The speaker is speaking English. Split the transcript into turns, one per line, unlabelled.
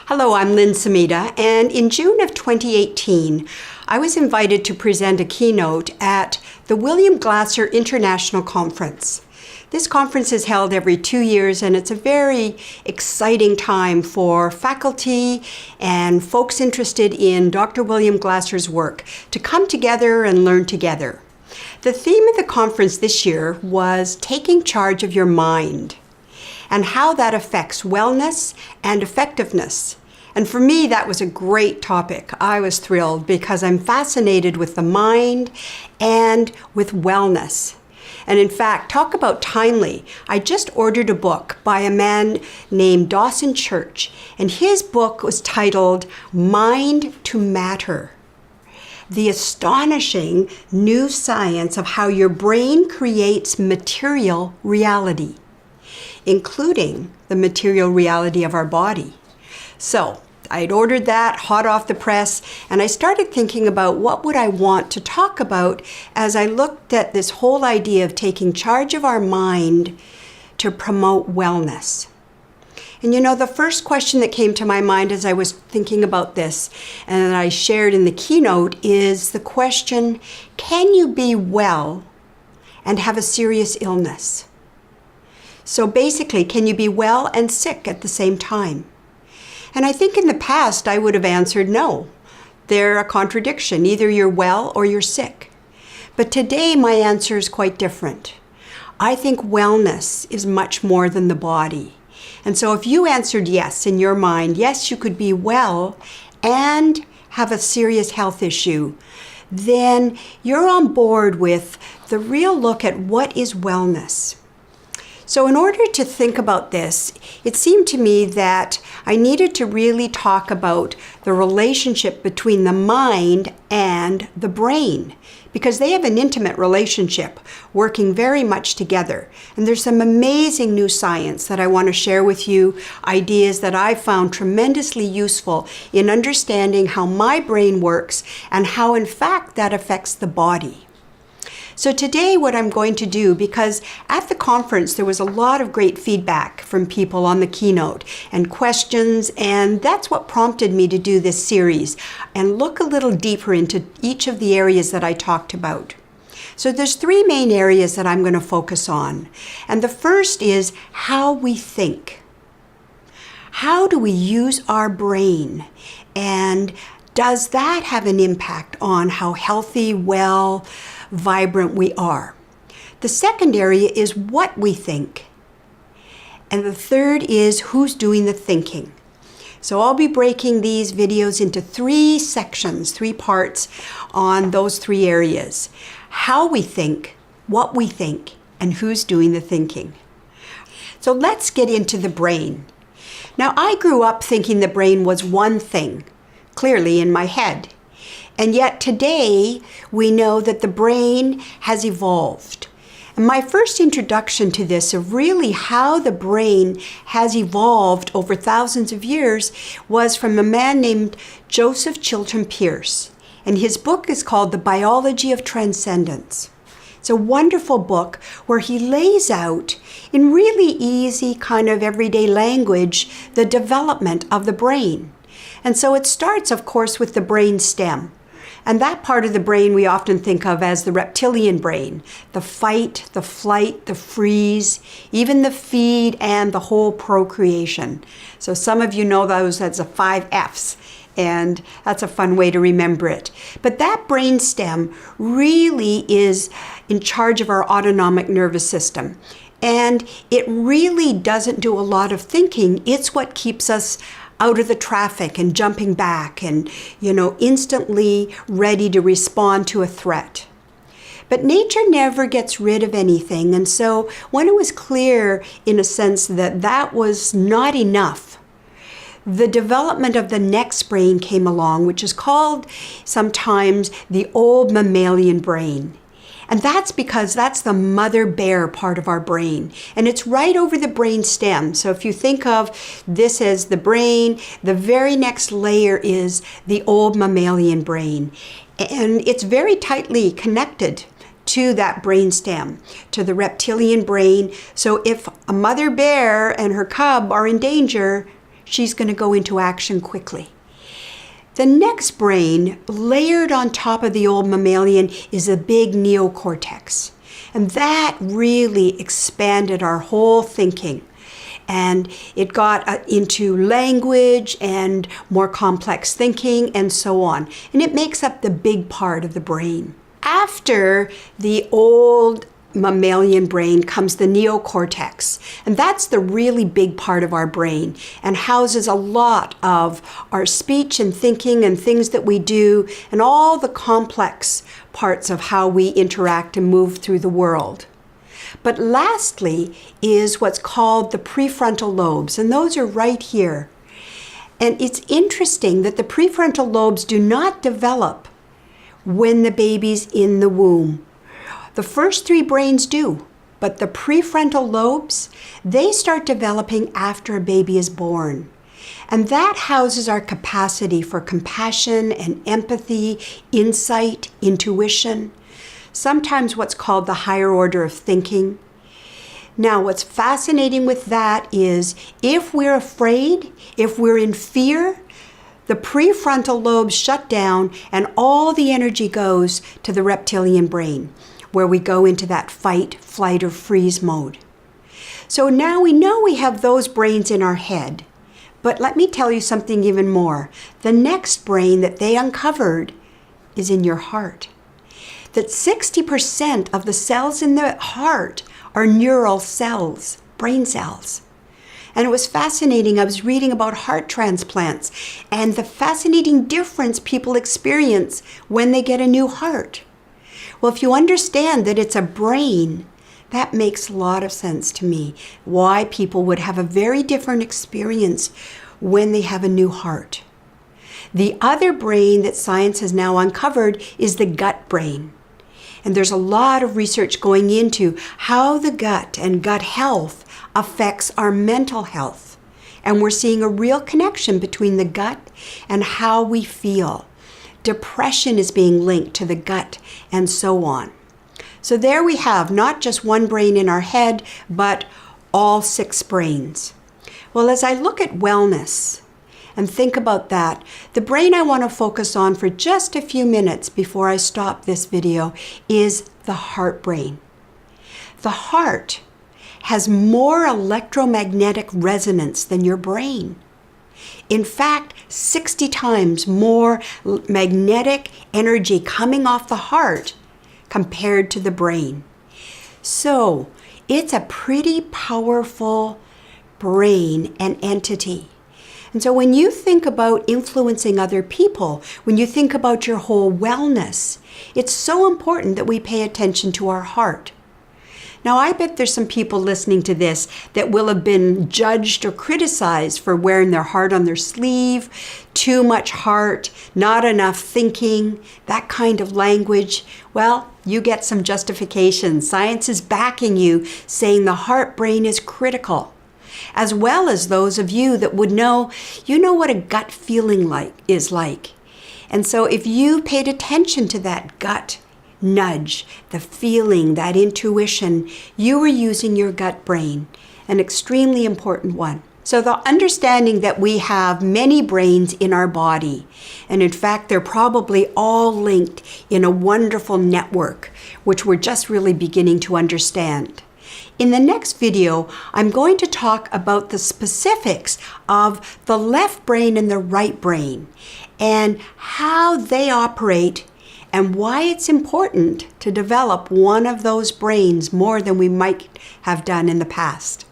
Hello, I'm Lynn Samita, and in June of 2018, I was invited to present a keynote at the William Glasser International Conference. This conference is held every 2 years, and it's a very exciting time for faculty and folks interested in Dr. William Glasser's work to come together and learn together. The theme of the conference this year was taking charge of your mind and how that affects wellness and effectiveness. And for me, that was a great topic. I was thrilled because I'm fascinated with the mind and with wellness. And in fact, talk about timely. I just ordered a book by a man named Dawson Church, and his book was titled Mind to Matter: The Astonishing New Science of How Your Brain Creates Material Reality, including the material reality of our body. So I'd ordered that hot off the press, and I started thinking about what would I want to talk about as I looked at this whole idea of taking charge of our mind to promote wellness. And you know, the first question that came to my mind as I was thinking about this, and that I shared in the keynote, is the question, can you be well and have a serious illness? So basically, can you be well and sick at the same time? And I think in the past I would have answered no. They're a contradiction. Either you're well or you're sick. But today my answer is quite different. I think wellness is much more than the body. And so if you answered yes in your mind, yes, you could be well and have a serious health issue, then you're on board with the real look at what is wellness. So in order to think about this, it seemed to me that I needed to really talk about the relationship between the mind and the brain, because they have an intimate relationship working very much together. And there's some amazing new science that I want to share with you, ideas that I found tremendously useful in understanding how my brain works and how in fact that affects the body. So today what I'm going to do, because at the conference there was a lot of great feedback from people on the keynote and questions, and that's what prompted me to do this series and look a little deeper into each of the areas that I talked about. So there's three main areas that I'm going to focus on. And the first is how we think. How do we use our brain? And does that have an impact on how healthy, well, vibrant we are? The second area is what we think. And the third is who's doing the thinking. So I'll be breaking these videos into three sections, three parts on those three areas. How we think, what we think, and who's doing the thinking. So let's get into the brain. Now, I grew up thinking the brain was one thing, clearly in my head. And yet today, we know that the brain has evolved. And my first introduction to this of really how the brain has evolved over thousands of years was from a man named Joseph Chilton Pearce. And his book is called The Biology of Transcendence. It's a wonderful book where he lays out in really easy kind of everyday language the development of the brain. And so it starts, of course, with the brain stem. And that part of the brain we often think of as the reptilian brain, the fight, the flight, the freeze, even the feed, and the whole procreation. So some of you know those as the 5 F's, and that's a fun way to remember it. But that brain stem really is in charge of our autonomic nervous system. And it really doesn't do a lot of thinking. It's what keeps us out of the traffic and jumping back and, instantly ready to respond to a threat. But nature never gets rid of anything. And so when it was clear, in a sense, that that was not enough, the development of the next brain came along, which is called sometimes the Old Mammalian Brain. And that's because that's the mother bear part of our brain. And it's right over the brain stem. So if you think of this as the brain, the very next layer is the old mammalian brain. And it's very tightly connected to that brain stem, to the reptilian brain. So if a mother bear and her cub are in danger, she's going to go into action quickly. The next brain, layered on top of the old mammalian, is a big neocortex. And that really expanded our whole thinking. And it got into language and more complex thinking and so on. And it makes up the big part of the brain. After the old mammalian brain comes the neocortex, and that's the really big part of our brain and houses a lot of our speech and thinking and things that we do and all the complex parts of how we interact and move through the world. But lastly is what's called the prefrontal lobes, and those are right here. And it's interesting that the prefrontal lobes do not develop when the baby's in the womb. The first three brains do, but the prefrontal lobes, they start developing after a baby is born. And that houses our capacity for compassion and empathy, insight, intuition, sometimes what's called the higher order of thinking. Now, what's fascinating with that is if we're afraid, if we're in fear, the prefrontal lobes shut down and all the energy goes to the reptilian brain, where we go into that fight, flight, or freeze mode. So now we know we have those brains in our head. But let me tell you something even more. The next brain that they uncovered is in your heart. That 60% of the cells in the heart are neural cells, brain cells. And it was fascinating. I was reading about heart transplants and the fascinating difference people experience when they get a new heart. Well, if you understand that it's a brain, that makes a lot of sense to me. Why people would have a very different experience when they have a new heart. The other brain that science has now uncovered is the gut brain. And there's a lot of research going into how the gut and gut health affects our mental health. And we're seeing a real connection between the gut and how we feel. Depression is being linked to the gut and so on. So there we have not just one brain in our head, but all 6 brains. Well, as I look at wellness and think about that, the brain I want to focus on for just a few minutes before I stop this video is the heart brain. The heart has more electromagnetic resonance than your brain. In fact, 60 times more magnetic energy coming off the heart compared to the brain. So it's a pretty powerful brain and entity. And so when you think about influencing other people, when you think about your whole wellness, it's so important that we pay attention to our heart. Now, I bet there's some people listening to this that will have been judged or criticized for wearing their heart on their sleeve, too much heart, not enough thinking, that kind of language. Well, you get some justification. Science is backing you, saying the heart brain is critical, as well as those of you that would know, you know what a gut feeling is like. And so if you paid attention to that gut nudge, the feeling, that intuition, you were using your gut brain, an extremely important one. So the understanding that we have many brains in our body, and in fact, they're probably all linked in a wonderful network, which we're just really beginning to understand. In the next video, I'm going to talk about the specifics of the left brain and the right brain, and how they operate and why it's important to develop one of those brains more than we might have done in the past.